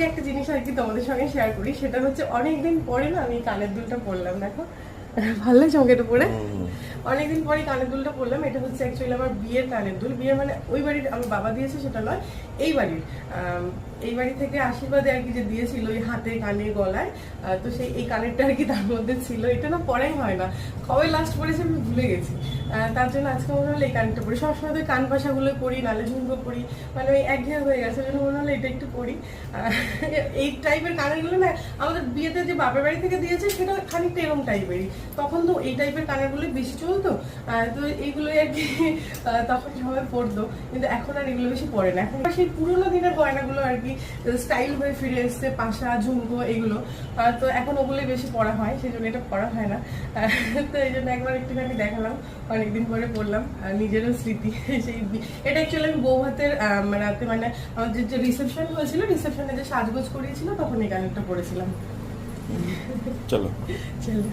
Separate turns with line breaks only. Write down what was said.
আজকে একটা জিনিস আর কি তোমাদের সঙ্গে শেয়ার করি, সেটা হচ্ছে অনেকদিন পরে না আমি কানের দুলটা পরলাম। দেখো ভালো লাগছে আমাকে এটা পরে, অনেকদিন পরে কানের দুলটা পরলাম। এটা হচ্ছে অ্যাকচুয়ালি আমার বিয়ের কানের দুল। বিয়ের মানে ওই বাড়ির আমার বাবা দিয়েছে সেটা নয়, এই বাড়ির এই বাড়ি থেকে আশীর্বাদে আর কি যে দিয়েছিল ওই হাতে কানে গলায়। তো সেই এই কানেরটা আর কি তার মধ্যে ছিল। এটা না পরাই হয় না, কবে লাস্ট পরেছি আমি ভুলে গেছি। তার জন্য আজকে মনে হলো এই কানেরটা পরি। সবসময় তো কান পাশাগুলো পরি, নালে ঝুমকো পরি, মানে ওই একঘেয়ে হয়ে গেছে। ওই জন্য মনে হলো এটা একটু পরি। এই টাইপের কানেরগুলো না আমাদের বিয়েতে যে বাপের বাড়ি থেকে দিয়েছে সেটা খানিকটা এরকম টাইপেরই। তখন তো এই টাইপের কানেরগুলো বেশি চলতো, তো এইগুলোই আর কি তখন সবাই পরতো, কিন্তু এখন আর এগুলো বেশি পরে না। এখন সেই পুরোনো দিনের গয়নাগুলো আর কি স্টাইল হয়ে ফিরে এসছে, পাশা ঝুমকো এগুলো। তো এখন ওগুলোই বেশি পরা হয়, সেই জন্য এটা পরা হয় না। তো এই জন্য একবার একটুখানি দেখালাম, অনেকদিন পরে পরলাম, নিজেরও স্মৃতি। সেই এটা অ্যাকচুয়ালি আমি বউ হাতের রাতে, মানে আমাদের যে রিসেপশন হয়েছিল, রিসেপশনে যে সাজগোজ করিয়েছিল তখন এই গানটা পরেছিলাম।
চলো
চলো।